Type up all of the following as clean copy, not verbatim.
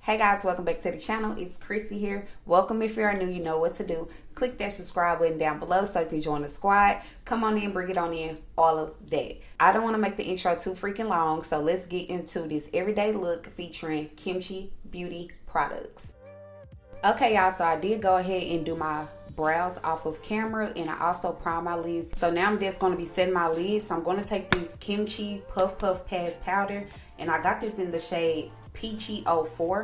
Hey guys, welcome back to the channel. It's Chrissy here. Welcome. If you're new, you know what to do. Click that subscribe button down below so you can join the squad. Come on in, bring it on in, all of that. I don't want to make the intro too freaking long, so let's get into this everyday look featuring KimChi Beauty products. Okay y'all, so I did go ahead and do my brows off of camera, and I also primed my lids. So now I'm just going to be setting my lids. So I'm going to take this KimChi Puff Puff Pads powder, and I got this in the shade Peachy 04.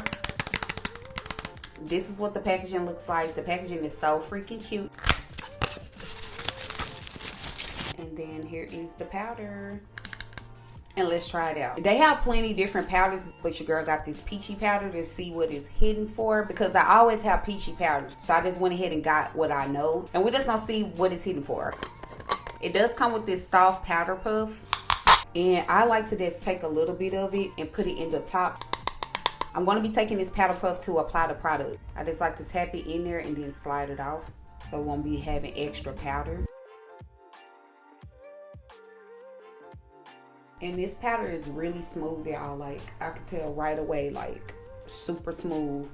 This is what the packaging looks like. The packaging is so freaking cute. And then here is the powder. And let's try it out. They have plenty different powders, but your girl got this peachy powder to see what it's hidden for, because I always have peachy powders. So I just went ahead and got what I know, and we're just gonna see what it's hidden for. It does come with this soft powder puff, and I like to just take a little bit of it and put it in the top. I'm going to be taking this powder puff to apply the product. I just like to tap it in there and then slide it off, so we won't be having extra powder. And this powder is really smooth, y'all. Like, I can tell right away, like, super smooth.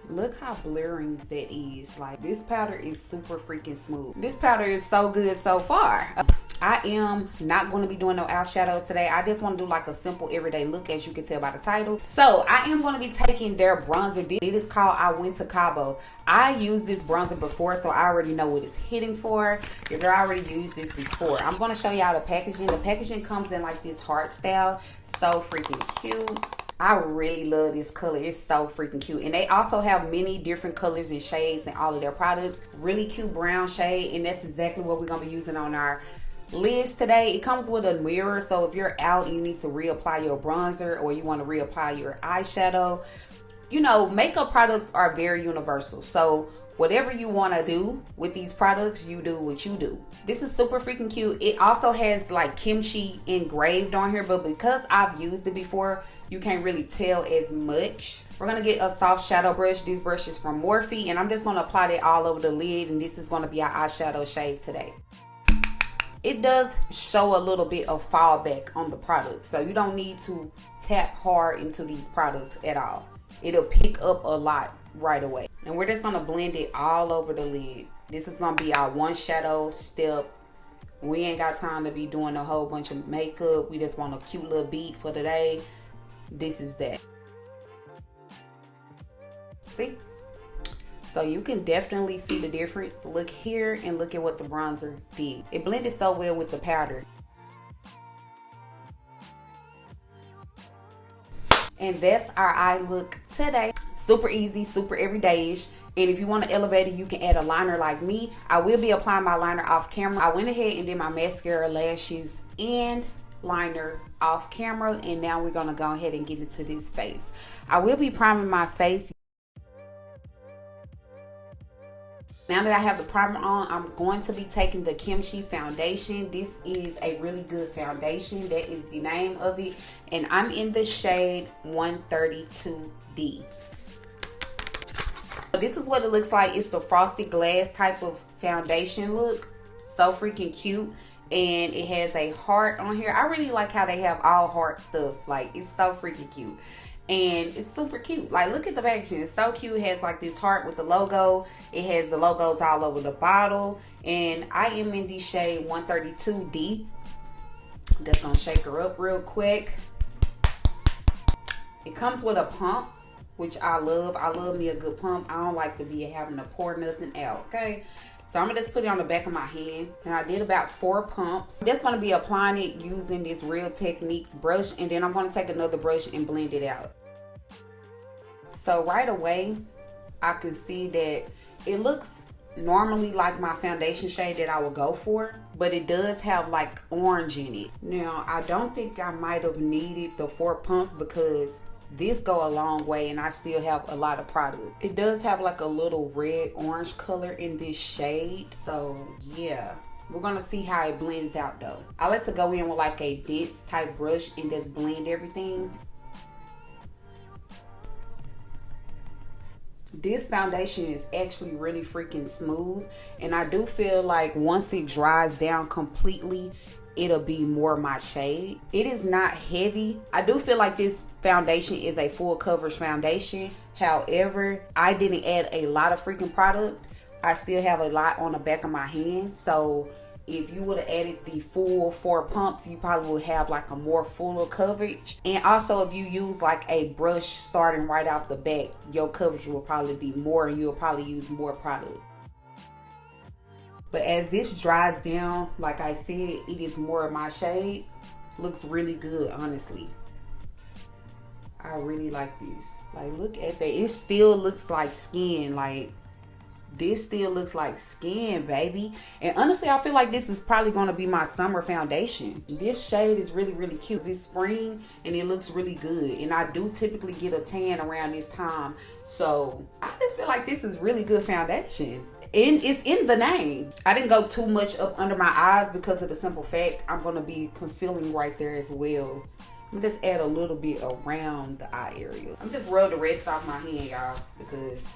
Look how blurring that is. Like, this powder is super freaking smooth. This powder is so good so far. I am not going to be doing no eyeshadows today. I just want to do like a simple everyday look, as you can tell by the title. So I am going to be taking their bronzer. It is called I Went to Cabo. I used this bronzer before, so I already know what it's hitting for. Your girl already used this before. I'm going to show y'all the packaging. The packaging comes in like this heart style. So freaking cute. I really love this color. It's so freaking cute. And they also have many different colors and shades in all of their products. Really cute brown shade, and that's exactly what we're going to be using on our lids today. It comes with a mirror, so if you're out and you need to reapply your bronzer, or you want to reapply your eyeshadow, you know, makeup products are very universal. So whatever you want to do with these products, you do what you do. This is super freaking cute. It also has like kimchi engraved on here, but because I've used it before, you can't really tell as much. We're gonna get a soft shadow brush. This brush is from Morphe, and I'm just gonna apply that all over the lid, and this is gonna be our eyeshadow shade today. It does show a little bit of fallback on the product, so you don't need to tap hard into these products at all. It'll pick up a lot right away. And we're just gonna blend it all over the lid. This is gonna be our one shadow step. We ain't got time to be doing a whole bunch of makeup. We just want a cute little beat for today. This is that. See? So you can definitely see the difference. Look here and look at what the bronzer did. It blended so well with the powder. And that's our eye look today. Super easy, super everyday-ish. And if you want to elevate it, you can add a liner like me. I will be applying my liner off camera. I went ahead and did my mascara, lashes, and liner off camera. And now we're going to go ahead and get into this face. I will be priming my face. Now that I have the primer on, I'm going to be taking the KimChi foundation. This is a really good foundation. That is the name of it. And I'm in the shade 132D. This is what it looks like. It's the frosted glass type of foundation look. So freaking cute. And it has a heart on here. I really like how they have all heart stuff. Like, it's so freaking cute. And it's super cute. Like, look at the packaging. It's so cute. It has like this heart with the logo. It has the logos all over the bottle. And I am in the shade 132D. Just gonna shake her up real quick. It comes with a pump, which I love. I love me a good pump. I don't like to be having to pour nothing out, okay? So I'm gonna just put it on the back of my hand. And I did about 4 pumps. I'm just gonna be applying it using this Real Techniques brush. And then I'm gonna take another brush and blend it out. So right away, I can see that it looks normally like my foundation shade that I would go for, but it does have like orange in it. Now, I don't think I might have needed the 4 pumps because this go a long way and I still have a lot of product. It does have like a little red orange color in this shade. So yeah, we're gonna see how it blends out though. I like to go in with like a dense type brush and just blend everything. This foundation is actually really freaking smooth, and I do feel like once it dries down completely, it'll be more my shade. It is not heavy. I do feel like this foundation is a full coverage foundation. However, I didn't add a lot of freaking product. I still have a lot on the back of my hand, so if you would have added the full 4 pumps, you probably would have like a more fuller coverage. And also, if you use like a brush starting right off the back, your coverage will probably be more and you'll probably use more product. But as this dries down, like I said, it is more of my shade. Looks really good, honestly. I really like this. Like, look at that. It still looks like skin. Like, this still looks like skin, baby. And honestly, I feel like this is probably going to be my summer foundation. This shade is really, really cute. It's spring and it looks really good. And I do typically get a tan around this time. So I just feel like this is really good foundation. And it's in the name. I didn't go too much up under my eyes because of the simple fact I'm going to be concealing right there as well. I'm just add a little bit around the eye area. I'm just rub the rest off my hand, y'all, because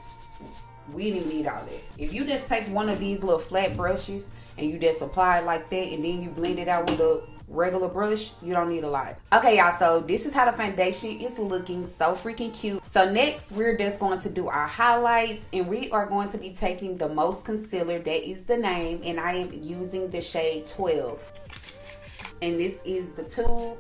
we didn't need all that. If you just take one of these little flat brushes and you just apply it like that and then you blend it out with a regular brush, you don't need a lot. Okay, y'all, so this is how the foundation is looking. So freaking cute. So next, we're just going to do our highlights, and we are going to be taking the Most Concealer. That is the name, and I am using the shade 12. And this is the tube.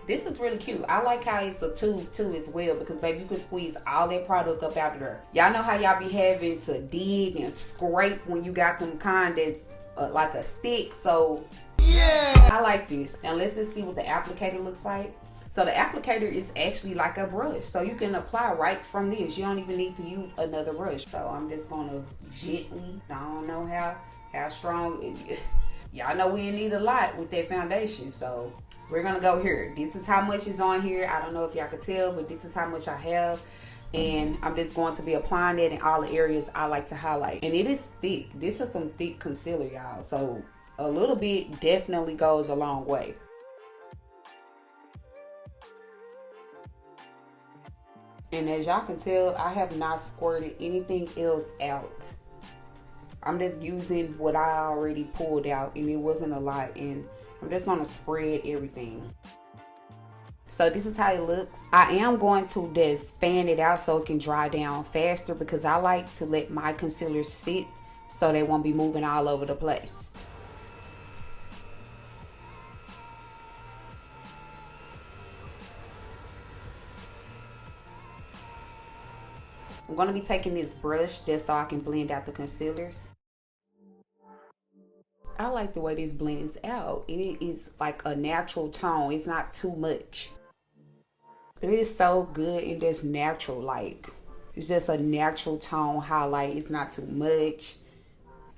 This is really cute. I like how it's a tube too as well, because baby, you can squeeze all that product up out of there. Y'all know how y'all be having to dig and scrape when you got them kind that's like a stick. So yeah, I like this. Now let's just see what the applicator looks like. So the applicator is actually like a brush, so you can apply right from this. You don't even need to use another brush. So I'm just gonna gently, I don't know how strong. Y'all know we didn't need a lot with that foundation, so we're gonna go here. This is how much is on here. I don't know if y'all can tell, but this is how much I have. And I'm just going to be applying it in all the areas I like to highlight. And it is thick. This is some thick concealer, y'all. So a little bit definitely goes a long way. And as y'all can tell, I have not squirted anything else out. I'm just using what I already pulled out, and it wasn't a lot. And I'm just gonna spread everything. So this is how it looks. I am going to just fan it out so it can dry down faster, because I like to let my concealer sit so they won't be moving all over the place. I'm going to be taking this brush just so I can blend out the concealers. I like the way this blends out. It is like a natural tone. It's not too much. It is so good and just natural. Like, it's just a natural tone highlight. It's not too much.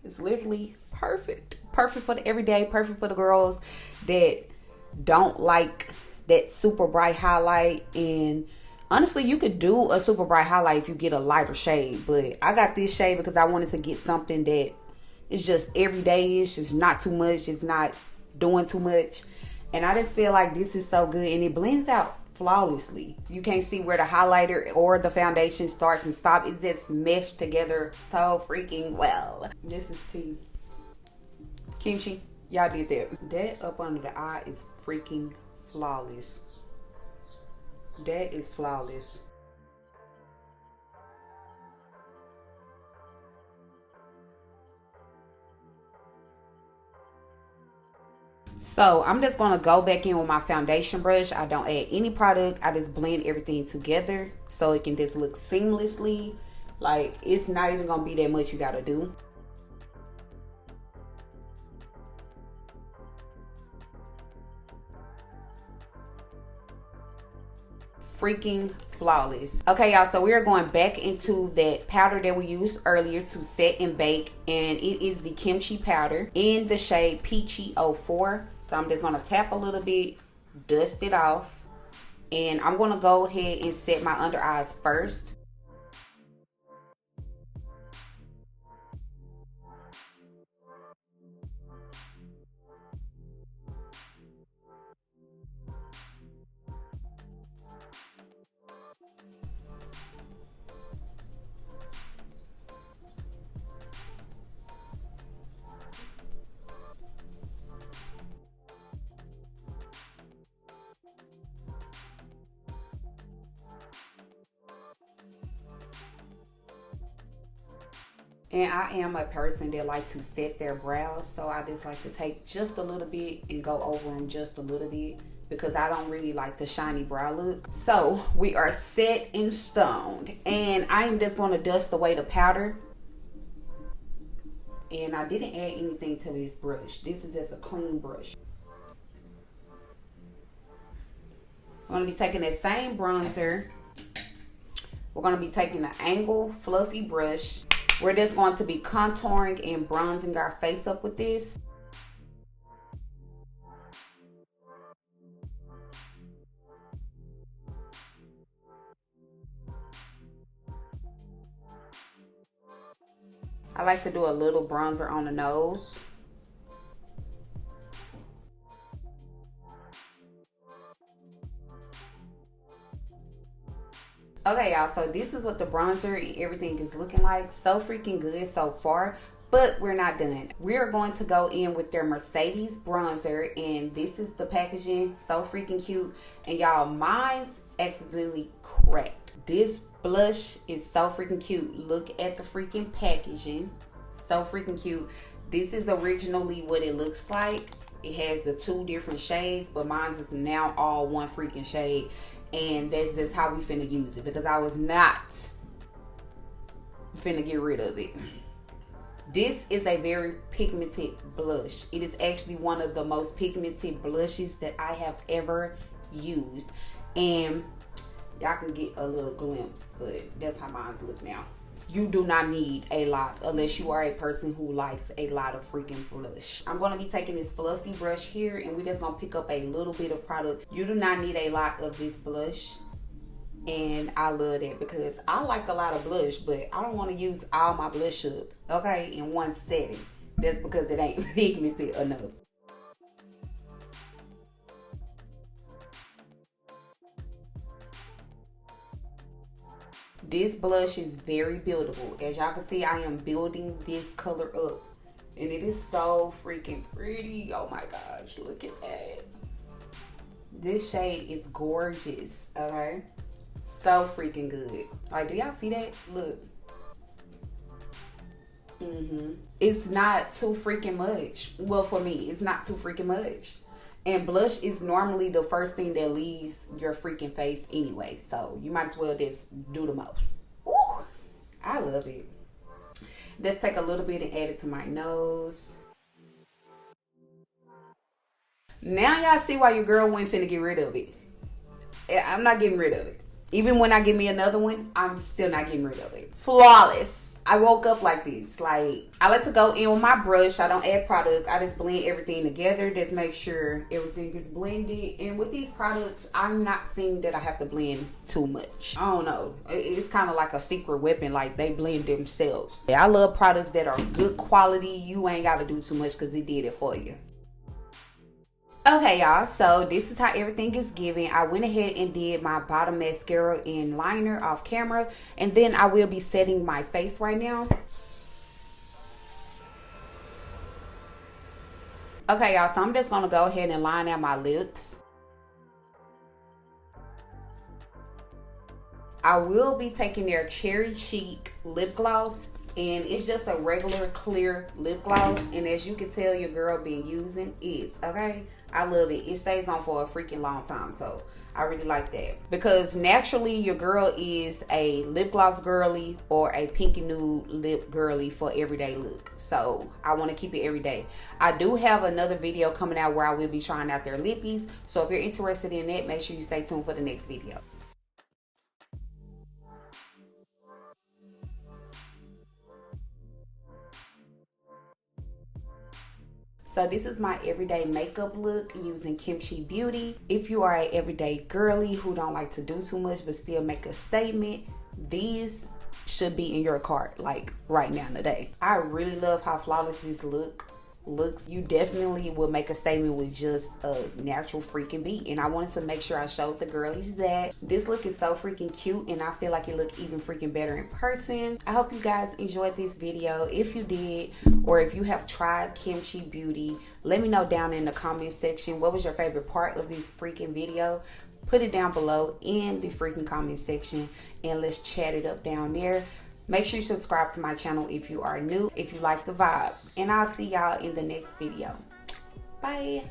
It's literally perfect. Perfect for the everyday. Perfect for the girls that don't like that super bright highlight. And honestly, you could do a super bright highlight if you get a lighter shade. But I got this shade because I wanted to get something that it's just everyday-ish. It's not too much. It's not doing too much. And I just feel like this is so good. And it blends out flawlessly. You can't see where the highlighter or the foundation starts and stops. It just meshed together so freaking well. This is tea. Kimchi, y'all did that. That up under the eye is freaking flawless. That is flawless. So I'm just going to go back in with my foundation brush. I don't add any product. I just blend everything together so it can just look seamlessly. Like, it's not even going to be that much you got to do. Freaking flawless. Okay, y'all, so we are going back into that powder that we used earlier to set and bake, and it is the Kimchi powder in the shade Peachy 04. So I'm just going to tap a little bit, dust it off, and I'm going to go ahead and set my under eyes first. And I am a person that like to set their brows, so I just like to take just a little bit and go over them just a little bit, because I don't really like the shiny brow look. So we are set in stone, and I am just going to dust away the powder. And I didn't add anything to this brush. This is just a clean brush. I'm going to be taking that same bronzer. We're going to be taking an angle fluffy brush. We're just going to be contouring and bronzing our face up with this. I like to do a little bronzer on the nose. Okay, y'all, so this is what the bronzer and everything is looking like. So freaking good so far, but we're not done. We're going to go in with their Mercedes bronzer, and this is the packaging. So freaking cute. And y'all, mine's accidentally cracked. This blush is so freaking cute. Look at the freaking packaging. So freaking cute. This is originally what it looks like. It has the 2 different shades, but mine is now all one freaking shade. And that's just how we finna use it, because I was not finna get rid of it. This is a very pigmented blush. It is actually one of the most pigmented blushes that I have ever used. And y'all can get a little glimpse, but that's how mine look now. You do not need a lot unless you are a person who likes a lot of freaking blush. I'm going to be taking this fluffy brush here, and we're just going to pick up a little bit of product. You do not need a lot of this blush, and I love that because I like a lot of blush, but I don't want to use all my blush up, okay, in one setting. That's because it ain't pigmented enough. This blush is very buildable. As y'all can see, I am building this color up, and it is so freaking pretty. Oh my gosh, look at that. This shade is gorgeous, okay? So freaking good. Like, do y'all see that? Look. It's not too freaking much. Well, for me, it's not too freaking much. And blush is normally the first thing that leaves your freaking face anyway. So you might as well just do the most. Ooh, I love it. Let's take a little bit and add it to my nose. Now y'all see why your girl wasn't finna get rid of it. I'm not getting rid of it. Even when I get me another one, I'm still not getting rid of it. Flawless. I woke up like this. Like, I like to go in with my brush. I don't add product. I just blend everything together. Just make sure everything is blended. And with these products, I'm not seeing that I have to blend too much. I don't know. It's kind of like a secret weapon. Like, they blend themselves. I love products that are good quality. You ain't got to do too much because it did it for you. Okay, y'all, so this is how everything is giving. I went ahead and did my bottom mascara and liner off camera, and then I will be setting my face right now. Okay, y'all, so I'm just gonna go ahead and line out my lips. I will be taking their Cherry Cheek lip gloss, and it's just a regular clear lip gloss, and as you can tell, your girl been using it, okay? I love it. It stays on for a freaking long time, so I really like that. Because naturally, your girl is a lip gloss girly or a pinky nude lip girly for everyday look. So I want to keep it every day. I do have another video coming out where I will be trying out their lippies. So if you're interested in that, make sure you stay tuned for the next video. So this is my everyday makeup look using KimChi Beauty. If you are an everyday girly who don't like to do too much but still make a statement, these should be in your cart like right now today. I really love how flawless this looks. You definitely will make a statement with just a natural freaking beat, and I wanted to make sure I showed the girlies that this look is so freaking cute, and I feel like it looked even freaking better in person. I hope you guys enjoyed this video. If you did, or if you have tried KimChi Beauty, let me know down in the comment section what was your favorite part of this freaking video. Put it down below in the freaking comment section, and let's chat it up down there. Make sure you subscribe to my channel if you are new, if you like the vibes. And I'll see y'all in the next video. Bye.